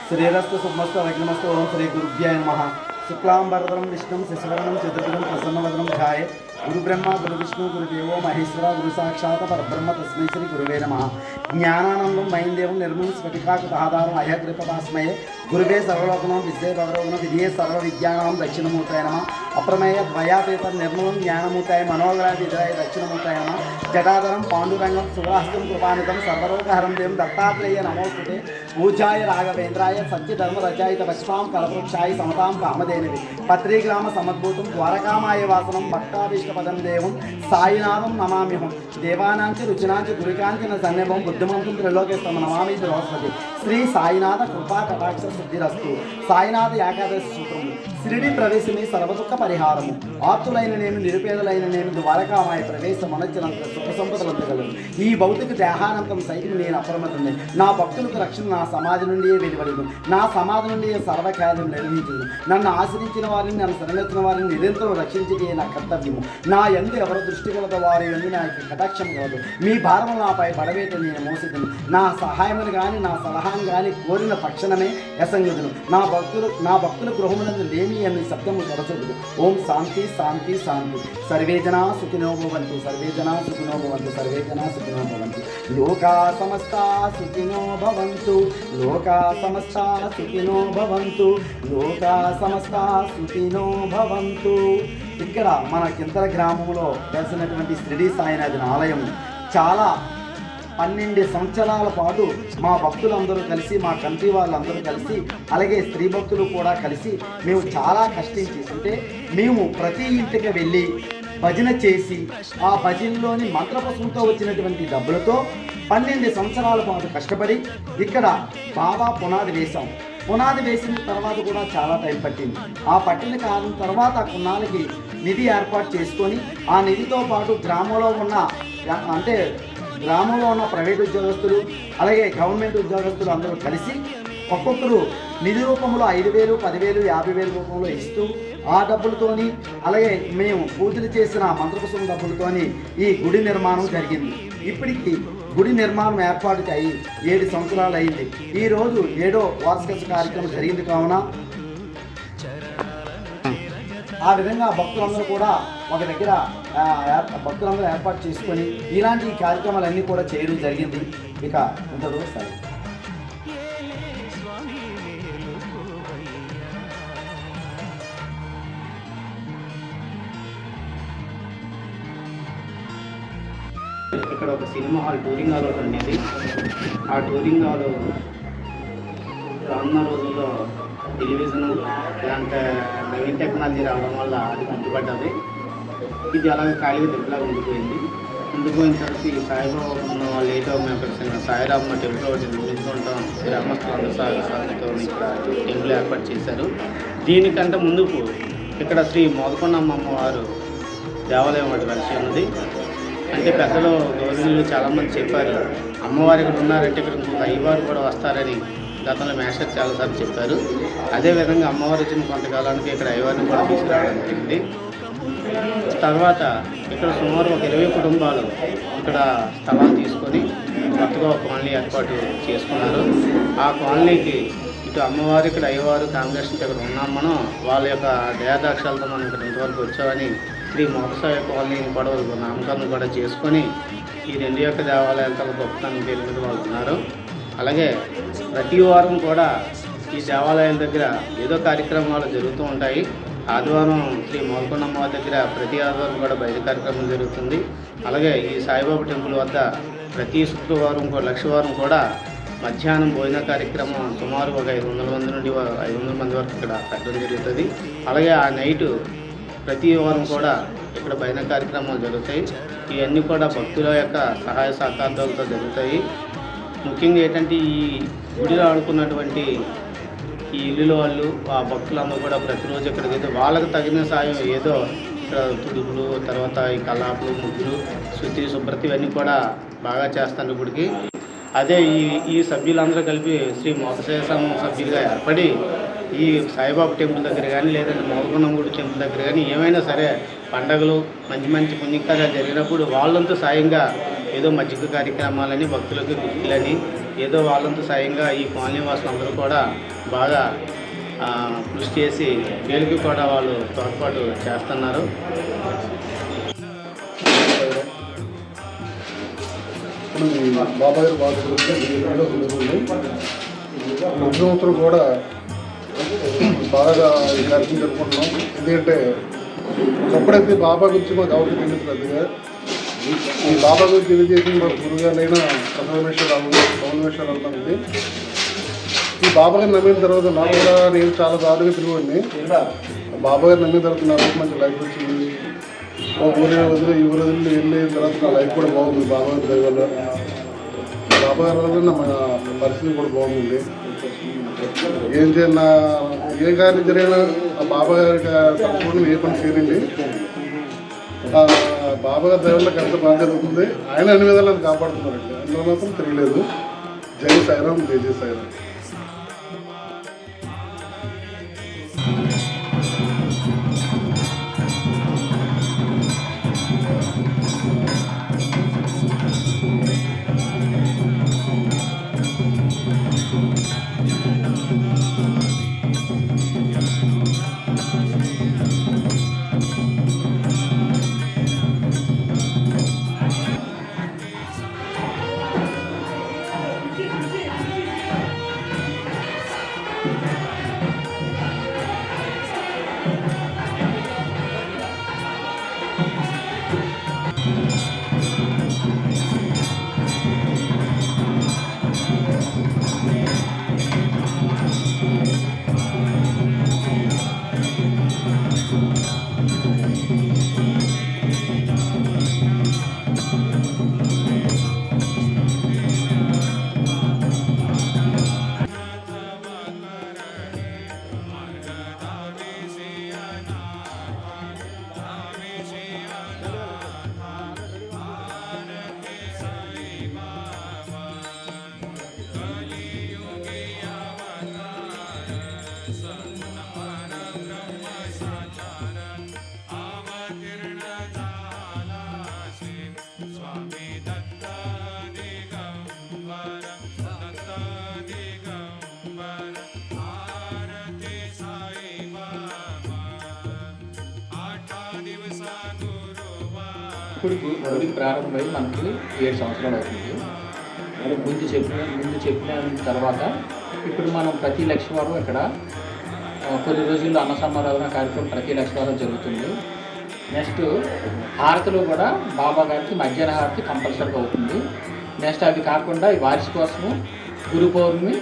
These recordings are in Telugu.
శ్రీరస్తు శుభమస్తు అగ్నిమస్తు ఓం శ్రీ గురుభ్యాయ నమః. శుక్లాంబరధరం విష్ణుం శశివర్ణం చతుర్భుజం ప్రసన్నవదనం ధ్యాయే గురు బ్రహ్మ గురు విష్ణు గురుదేవో మహేశ్వర గురు సాక్షాత్ పరబ్రహ్మ తస్మై శ్రీ గురువే నమః. జ్ఞానానందం మయందేవం నిర్మలం స్ఫటికాకృతాధారం అహ్యకృపదాస్మయే గురువే సర్వలోకనం విద్యే భగవనం విధియే సర్వ విద్యానాం దక్షిణమూర్తయ నమః. అప్రమేయ ద్వయాతీతం నిర్మలం జ్ఞానమూర్తయ మనోగ్రహ విధయ దక్షిణమూర్తయ నమః. జటాధరం పాండురంగం సురాస్తం కృపానితం సర్వరోగహరం దేవం దత్తాత్రేయ నమోస్తుతే. పూజాయ రాఘవేంద్రాయ సత్యధర్మ రచయిత భక్ష్మాం కలవృక్షాయ సమతాం కామధేనవి పత్రీగ్రామ సమద్భూతం ద్వారకామాయ వాసనం భక్తాభీష్టపదం దేవం సాయినాథం నమామ్యహం. దేవానాంచ రుచినాంచ గురికాంచన సన్నిభం బుద్ధిమంతం త్రిలోకేస్తం నమామి బృహస్పతి. శ్రీ సాయినాథ కృపా కటాక్ష సిద్ధిరస్తు. సాయినాథ ఏకాదశి సూత్రము. శిరిడి ప్రవేశమే సర్వదుఃఖ పరిహారము. ఆప్తులైన నేను నిరుపేదలైన నేను ద్వారకామాయ ప్రవేశం అనొచ్చినంత సుఖ సంపదలంతగలను. ఈ భౌతిక దేహానంతం సైతం నేను అప్రమత్తుని. నా భక్తులకు రక్షణ నా సమాధి నుండి వెలువడను. నా సమాధి నుండి సర్వకార్యం నిర్వహించను. నన్ను ఆశ్రయించిన వారిని నన్ను శరణొచ్చిన వారిని నిరంతరం రక్షించే నా కర్తవ్యము. నా యందు ఎవరి దృష్టి కలదో వారి యందు నాకు కటాక్షం కలదు. మీ భారము నాపై పడవేట నేను మోసిదును. నా సహాయమును కానీ నా సలహాను కానీ కోరిన తక్షణమే యసంగదును. నా భక్తుల గృహమునందు లేమి అని శబ్దము తరచుదు. ఓం శాంతి శాంతి శాంతి. సర్వే జనా సుఖినో భవంతు. సర్వే జనా సుఖినో భవంతు. సర్వే జనా సుఖినో భవంతు. లోకా సమస్తా సుఖినో భవంతు. లోకా సమస్తా సుఖినో భవంతు. లోకా సమస్తా సుఖినో భవంతు. ఇక్కడ మన కింతర గ్రామంలో వెలిసినటువంటి షిరిడి సాయినాథుని ఆలయం చాలా 12 సంవత్సరాల పాటు మా భక్తులందరూ కలిసి మా కమిటీ వాళ్ళందరూ కలిసి అలాగే స్త్రీ భక్తులు కూడా కలిసి మేము చాలా కష్టించి అంటే మేము ప్రతి ఇంటికి వెళ్ళి భజన చేసి ఆ భజనలోని మంత్రపుష్పంతో వచ్చినటువంటి డబ్బులతో 12 సంవత్సరాల పాటు కష్టపడి ఇక్కడ బాబా పునాది వేశాం. పునాది వేసిన తర్వాత కూడా చాలా టైం పట్టింది. ఆ పట్టిన కాలం తర్వాత కొన్నాళ్ళకి నిధి ఏర్పాటు చేసుకొని ఆ నిధితో పాటు గ్రామంలో ఉన్న ప్రైవేట్ ఉద్యోగస్తులు అలాగే గవర్నమెంట్ ఉద్యోగస్తులు అందరూ కలిసి ఒక్కొక్కరు నిధి రూపంలో 5,000, 10,000, 50,000 రూపంలో ఇస్తూ ఆ డబ్బులతోని అలాగే మేము పూజలు చేసిన మంత్రపుష్పం డబ్బులతోని ఈ గుడి నిర్మాణం జరిగింది. ఇప్పటికి గుడి నిర్మాణం ఏర్పాటు అయ్యి 7 సంవత్సరాలు అయింది. ఈరోజు 7వ వార్షిక కార్యక్రమం జరిగింది కావున ఆ విధంగా భక్తులందరూ కూడా ఒక దగ్గర భక్తులందరూ ఏర్పాటు చేసుకొని ఇలాంటి కార్యక్రమాలన్నీ కూడా చేయడం జరిగింది. ఇక ఇంతలో సరే ఇక్కడ ఒక సినిమా హాల్ టూరింగ్ హాల్ ఒకటి ఉండేది. ఆ టూరింగ్ హాల్ రానున్న రోజుల్లో టెలివిజన్ ఇలాంటి నవీన్ టెక్నాలజీ రావడం వల్ల అది గుర్తుపడ్డది. ఇది అలాగే ఖాళీగా దెబ్బలాగా ఉండిపోయింది. ఉండిపోయిన తర్వాత ఈ సాయిబాబా ఉన్న వాళ్ళు ఏదో మేము సాయిరామ టెంపుల్ ఒకటి నిర్మించుకుంటాం గ్రామస్తులందరూ సాగుతో ఇక్కడ టెంపుల్ ఏర్పాటు చేశారు. దీనికంటే ముందుకు ఇక్కడ శ్రీ మోదకొండమ్మ అమ్మవారు దేవాలయం ఒకటి వెలిసి ఉన్నది. అంటే పెద్దలు గౌరవనీయులు చాలామంది చెప్పారు అమ్మవారు ఇక్కడ ఉన్నారంటే ఇక్కడ ఇంకొక అయ్యవారు కూడా వస్తారని గతంలో మేస్టర్ చాలాసార్లు చెప్పారు. అదేవిధంగా అమ్మవారు వచ్చిన కొంతకాలానికి ఇక్కడ అయ్యవారిని కూడా తీసుకురావడం జరిగింది. తర్వాత ఇక్కడ సుమారు ఒక 20 కుటుంబాలు ఇక్కడ స్థలాలు తీసుకొని కొత్తగా ఒక కాలనీ ఏర్పాటు చేసుకున్నారు. ఆ కాలనీకి ఇటు అమ్మవారు ఇక్కడ అయ్యవారు కాంబినేషన్ ఇక్కడ ఉన్నాం మనం వాళ్ళ యొక్క దయాదాక్షాలతో మనం ఇక్కడ ఇంతవరకు వచ్చామని శ్రీ మోక్షాయ కాలనీని కూడా నామకరణం కూడా చేసుకొని ఈ 2 యొక్క దేవాలయాల గొప్పతనం పేరు మీద వాళ్ళు ఉన్నారు. అలాగే ప్రతి వారం కూడా ఈ దేవాలయాల దగ్గర ఏదో కార్యక్రమాలు జరుగుతూ ఉంటాయి. ఆదివారం శ్రీ మోదకొండమ్మ దగ్గర ప్రతి ఆదివారం కూడా బయట కార్యక్రమం జరుగుతుంది. అలాగే ఈ సాయిబాబా టెంపుల్ వద్ద ప్రతి శుక్రవారం లక్షవారం కూడా మధ్యాహ్నం భోజన కార్యక్రమం సుమారు ఒక 500 మంది నుండి 500 మంది వరకు ఇక్కడ పెట్టడం జరుగుతుంది. అలాగే ఆ నైటు ప్రతి వారం కూడా ఇక్కడ భజన కార్యక్రమాలు జరుగుతాయి. ఇవన్నీ కూడా భక్తుల యొక్క సహాయ సహకారాలతో జరుగుతాయి. ముఖ్యంగా ఏంటంటే ఈ గుడిలో ఆడుకున్నటువంటి ఈ ఇల్లుల వాళ్ళు ఆ భక్తులందరూ కూడా ప్రతిరోజు ఇక్కడికి అయితే వాళ్ళకి తగిన సాయం ఏదో ఇక్కడ తుడుపులు తర్వాత ఈ కలాపులు ముగ్గులు శుద్ధి శుభ్రత ఇవన్నీ కూడా బాగా చేస్తాను గుడికి. అదే ఈ సభ్యులందరూ కలిపి శ్రీ మోక్షాయ సంఘం సభ్యులుగా ఏర్పడి ఈ సాయిబాబా టెంపుల్ దగ్గర కానీ లేదంటే మోదకొండమ్మ టెంపుల్ దగ్గర కానీ ఏమైనా సరే పండగలు మంచి పుణ్యకార్యాలు జరిగినప్పుడు వాళ్ళంతా సాయంగా ఏదో మజ్జిగ కార్యక్రమాలని, భక్తులకు గిఫ్ట్లని, ఏదో వాళ్ళంతా సాయంగా ఈ కాలనీ వాసులందరూ కూడా బాగా కృషి చేసి వీళ్ళకి కూడా వాళ్ళు తోడ్పాటు చేస్తున్నారు. బాబాయ్ ప్రతి సంవత్సరం కూడా బాగా ఈ కార్యక్రమం జరుపుకుంటున్నాం. ఎందుకంటే ఒకప్పుడైతే బాబా గురించి మాకు అవసరం తెలియదు పెద్దగా. ఈ బాబా గురించి తెలియజేసిన మా గురుగారైనా పవనేశ్వరరావు ఉంది. ఈ బాబా గారిని నమ్మిన తర్వాత నాకు కూడా నేను చాలా దారుగా తిరిగిపోయింది. బాబా గారిని నమ్మిన తర్వాత నాకు మంచి లైఫ్ వచ్చింది. ఒక ఊరి వదిలి ఈ ఊరి వదిలి వెళ్ళిన తర్వాత నా లైఫ్ కూడా బాగుంది. బాబా గారి దయ వల్ల బాబా గారి వల్ల నా పరిస్థితి కూడా బాగుంది. ఏం చేయాలన్నా ఏ కార్యం జరిగినా ఆ బాబా గారి తరఫున ఏ పని చేయండి. బాబా గారి దైవంలోకి ఎంత బాగా జరుగుతుంది. ఆయన అన్ని విధాలు నన్ను కాపాడుతున్నారండి. అందులో మాత్రం తెలియలేదు. జై సాయిరాం, జై జై సాయిరాం. గుడి ప్రారంభమై మనకి 7 సంవత్సరాలు అవుతుంది. ముందు చెప్పిన తర్వాత ఇప్పుడు మనం ప్రతి లక్షవారం ఇక్కడ కొన్ని రోజుల్లో అన్న సమారాధన కార్యక్రమం ప్రతి లక్షవారం జరుగుతుంది. నెక్స్ట్ హారతులు కూడా బాబా గారికి మధ్యాహ్న హారతి కంపల్సరీగా అవుతుంది. నెక్స్ట్ అవి కాకుండా ఈ వార్షికోత్సవం, గురు పౌర్ణమి,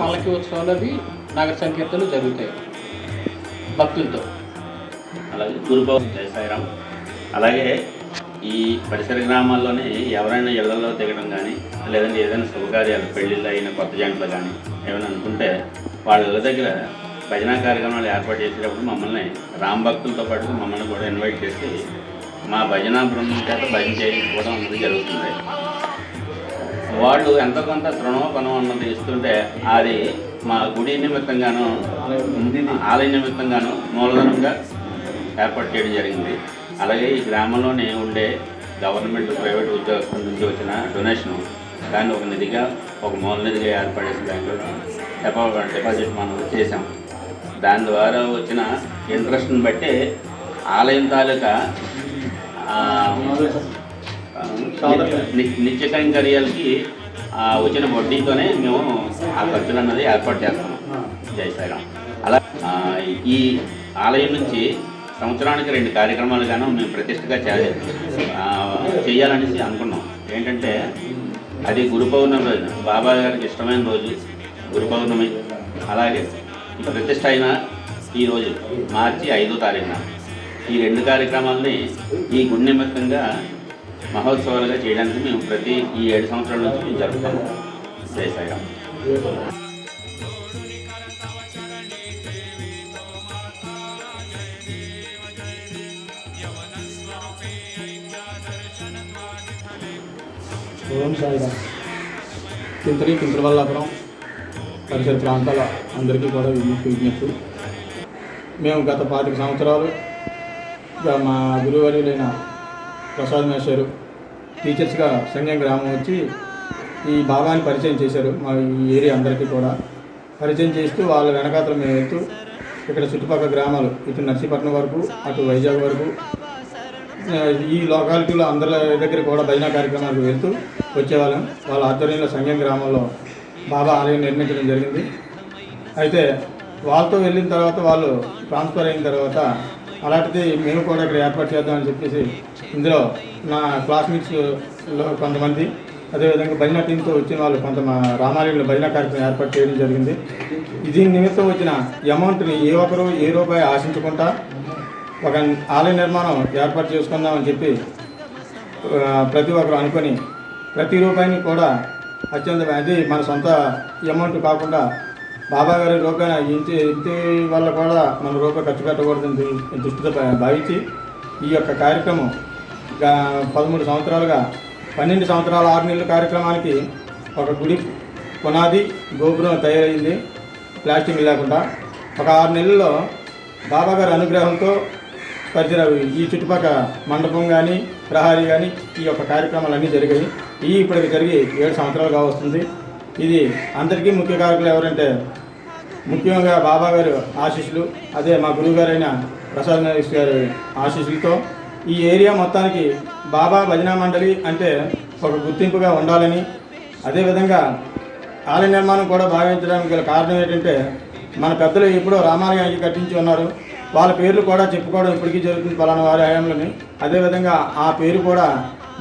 పల్లకి ఉత్సవాలు అవి నగర సంకీర్తనలు జరుగుతాయి భక్తులతో. అలాగే గురు పౌర్ణమి, జై సాయిరాం. అలాగే ఈ పరిసర గ్రామాల్లోనే ఎవరైనా ఇళ్లలో దిగడం కానీ, లేదంటే ఏదైనా శుభకార్యాలు, పెళ్ళిళ్ళు అయిన కొత్త జంటలు కానీ ఏమైనా అనుకుంటే వాళ్ళ ఇళ్ళ దగ్గర భజనా కార్యక్రమాలు ఏర్పాటు చేసేటప్పుడు మమ్మల్ని రామ్ భక్తులతో పాటు మమ్మల్ని కూడా ఇన్వైట్ చేసి మా భజనా బృందం చేత భజన చేయించుకోవడం అన్నది జరుగుతుంది. వాళ్ళు ఎంత కొంత తృణోపనం అన్నది ఇస్తుంటే అది మా గుడి నిమిత్తంగాను, ఆలయ నిమిత్తంగాను మూలధనంగా ఏర్పాటు చేయడం జరిగింది. అలాగే ఈ గ్రామంలోనే ఉండే గవర్నమెంట్, ప్రైవేట్ ఉద్యోగస్తుల నుంచి వచ్చిన డొనేషను దాన్ని ఒక నిధిగా, ఒక మూల నిధిగా ఏర్పడేసి దాంట్లో డిపాజిట్ మనం చేసాం. దాని ద్వారా వచ్చిన ఇంట్రెస్ట్ని బట్టి ఆలయం తాలూకా నిత్య కైంకర్యాలకి వచ్చిన వడ్డీతోనే మేము ఆ ఖర్చులు అన్నది ఏర్పాటు చేస్తాం. జై సాయిరాం. అలా ఈ ఆలయం నుంచి సంవత్సరానికి 2 కార్యక్రమాలు గాను మేము ప్రతిష్టగా చేయాలనేసి అనుకున్నాం. ఏంటంటే అది గురు పౌర్ణమి రోజు, బాబా గారికి ఇష్టమైన రోజు గురు పౌర్ణమి. అలాగే ప్రతిష్ట అయిన ఈరోజు మార్చి 5వ తారీఖున ఈ 2 కార్యక్రమాలని ఈ గుడి నిమిత్తంగా మహోత్సవాలుగా చేయడానికి మేము ప్రతి ఈ 7 సంవత్సరాల నుంచి మేము జరుపుతాము. జై సాయిరాం. ఓం సాయిరాం. కింతవల్లాపురం పరిసర ప్రాంతాల అందరికీ కూడా విజ్ఞప్తి. మేము గత 25 సంవత్సరాలు ఇంకా మా గురువర్యులైన ప్రసాద్ మేషారు టీచర్స్గా సంగం గ్రామం వచ్చి ఈ బాబాని పరిచయం చేశారు. మా ఈ ఏరియా అందరికీ కూడా పరిచయం చేస్తూ వాళ్ళ వెనకాతలు మేము వెళ్తూ ఇక్కడ చుట్టుపక్కల గ్రామాలు ఇటు నర్సీపట్నం వరకు అటు వైజాగ్ వరకు ఈ లొకాలిటీలో అందరి దగ్గర కూడా భజన కార్యక్రమాలకు వెళ్తూ వచ్చేవాళ్ళం. వాళ్ళ ఆధ్వర్యంలో సంగం గ్రామంలో బాబా ఆలయం నిర్మించడం జరిగింది. అయితే వాళ్ళతో వెళ్ళిన తర్వాత వాళ్ళు ట్రాన్స్ఫర్ అయిన తర్వాత అలాంటిది మేము కూడా ఇక్కడ ఏర్పాటు చేద్దామని చెప్పేసి ఇందులో నా క్లాస్మేట్స్లో కొంతమంది అదేవిధంగా భజన టీంతో వచ్చిన వాళ్ళు కొంత మా రామాలయంలో భజన కార్యక్రమం ఏర్పాటు చేయడం జరిగింది. దీని నిమిత్తం వచ్చిన అమౌంట్ని ఏ ఒక్కరు ఏ రూపాయి ఆశించకుండా ఒక ఆలయ నిర్మాణం ఏర్పాటు చేసుకుందామని చెప్పి ప్రతి ఒక్కరు అనుకొని ప్రతి రూపాయిని కూడా అత్యంత అది మన సొంత అమౌంట్ కాకుండా బాబా గారి రూపాయన ఇంటి వల్ల కూడా మన రూపాయి ఖర్చు పెట్టకూడదని దృష్టితో భావించి ఈ యొక్క కార్యక్రమం 13 సంవత్సరాలుగా 12 సంవత్సరాల 6 నెలల కార్యక్రమానికి ఒక గుడి పునాది గోపురం తయారైంది ప్లాస్టింగ్ లేకుండా. ఒక 6 నెలల్లో బాబా గారి అనుగ్రహంతో పరిసర ఈ చుట్టుపక్కల మండపం కానీ ప్రహారీ కానీ ఈ యొక్క కార్యక్రమాలన్నీ జరిగాయి. ఇప్పటికి జరిగి 7 సంవత్సరాలుగా వస్తుంది. ఇది అందరికీ ముఖ్య కారకులు ఎవరంటే ముఖ్యంగా బాబా గారు ఆశీస్సులు, అదే మా గురువు గారైన ప్రసాద్ నరేష్ గారి ఆశీస్సులతో ఈ ఏరియా మొత్తానికి బాబా భజనా మండలి అంటే ఒక గుర్తింపుగా ఉండాలని, అదేవిధంగా ఆలయ నిర్మాణం కూడా భావించడానికి గల కారణం ఏంటంటే మన పెద్దలు ఎప్పుడో రామాలయానికి కట్టించి ఉన్నారు. వాళ్ళ పేర్లు కూడా చెప్పుకోవడం ఇప్పటికీ జరుగుతుంది పలానా వారి హయాంలోని. అదేవిధంగా ఆ పేరు కూడా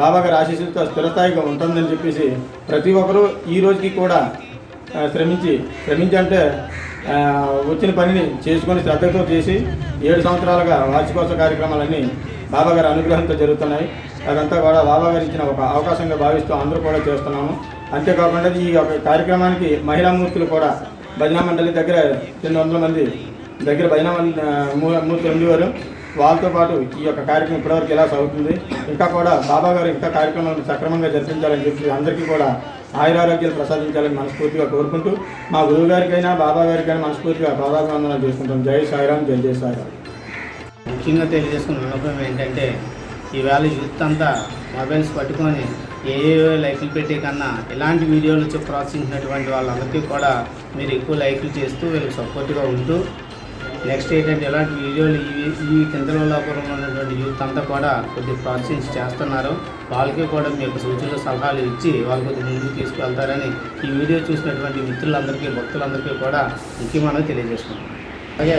బాబా గారి ఆశీస్సులతో స్థిరస్థాయిగా ఉంటుందని చెప్పేసి ప్రతి ఒక్కరూ ఈ రోజుకి కూడా శ్రమించి అంటే వచ్చిన పనిని చేసుకొని శ్రద్ధతో చేసి 7 సంవత్సరాలుగా వార్షికోత్సవ కార్యక్రమాలన్నీ బాబా గారి అనుగ్రహంతో జరుగుతున్నాయి. అదంతా కూడా బాబా గారు ఇచ్చిన ఒక అవకాశంగా భావిస్తూ అందరూ కూడా చేస్తున్నాము. అంతేకాకుండా ఈ యొక్క కార్యక్రమానికి మహిళామూర్తులు కూడా భజనా మండలి దగ్గర 200 మంది దగ్గర భజనా మూర్తులు ఉండేవారు. వాళ్ళతో పాటు ఈ యొక్క కార్యక్రమం ఇప్పటివరకు ఎలా సాగుతుంది, ఇంకా కూడా బాబా గారు ఇంకా కార్యక్రమాలను సక్రమంగా జరిపించాలని చెప్పి అందరికీ కూడా ఆయురారోగ్యాలు ప్రసాదించాలని మనస్ఫూర్తిగా కోరుకుంటూ మా గురువు గారికైనా బాబా గారికైనా మనస్ఫూర్తిగా పాదాభివందనాలు చేసుకుంటాం. జై సాయిరాం, జై జై సాయిరాం. ముఖ్యంగా తెలియజేసుకున్న విన్నపం ఏంటంటే ఈవేళ యూత్ అంతా మొబైల్స్ పట్టుకొని ఏ లైకులు పెట్టే కన్నా ఇలాంటి వీడియోలు వచ్చి ప్రోత్సహించినటువంటి వాళ్ళందరికీ కూడా మీరు ఎక్కువ లైకులు చేస్తూ వీళ్ళకి సపోర్ట్గా ఉంటూ నెక్స్ట్ ఏంటంటే ఇలాంటి వీడియోలు ఈ కిందలవల్లాపురంలో ఉన్నటువంటి యూత్ అంతా కూడా కొద్దిగా ప్రోత్సహించి చేస్తున్నారు. వాళ్ళకి కూడా మీ యొక్క సూచనలు సలహాలు ఇచ్చి వాళ్ళు కొద్దిగా ముందుకు తీసుకువెళ్తారని ఈ వీడియో చూసినటువంటి మిత్రులందరికీ భక్తులందరికీ కూడా ముఖ్యమైన తెలియజేసుకుంటున్నాం. అలాగే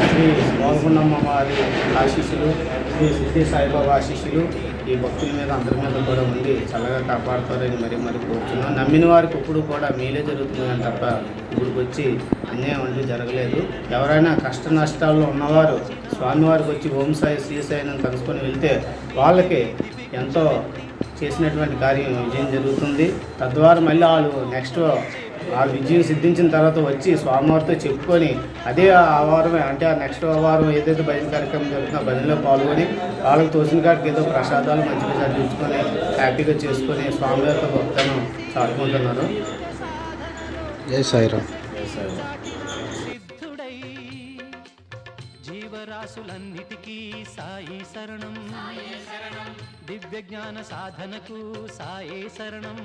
శ్రీ బాగున్నమ్మ వారి ఆశీస్సులు, శ్రీ సిద్ధి సాయిబాబా ఆశీస్సులు ఈ భక్తుల మీద అందరి మీద కూడా ఉండి చల్లగా కాపాడుతారని మరి కోరుతున్నాం. నమ్మిన వారికి ఇప్పుడు కూడా మేలే జరుగుతుందని తప్ప ఇప్పుడు వచ్చి అన్యాయం అంటూ జరగలేదు. ఎవరైనా కష్ట నష్టాల్లో ఉన్నవారు స్వామివారికి వచ్చి ఓం సాయి శ్రీ సాయిని కలుసుకొని వెళ్తే వాళ్ళకి ఎంతో చేసినటువంటి కార్యం విజయం జరుగుతుంది. తద్వారా మళ్ళీ వాళ్ళు నెక్స్ట్ ఆ విజయం సిద్ధించిన తర్వాత వచ్చి స్వామివారితో చెప్పుకొని అదే ఆ వారమే అంటే ఆ నెక్స్ట్ వారం ఏదైతే భజన కార్యక్రమం జరుగుతుందో ఆ భజనలో పాల్గొని వాళ్ళకి తోసిన కాడికి ఏదో ప్రసాదాలు మంచిగా చదివించుకొని హ్యాపీగా చేసుకొని స్వామివారితో భక్తులను చాటుకుంటున్నారు. జై సాయిరాం. జీవరాశులన్నిటికీ సాయి శరణం, దివ్య జ్ఞాన సాధనకు సాయే శరణం.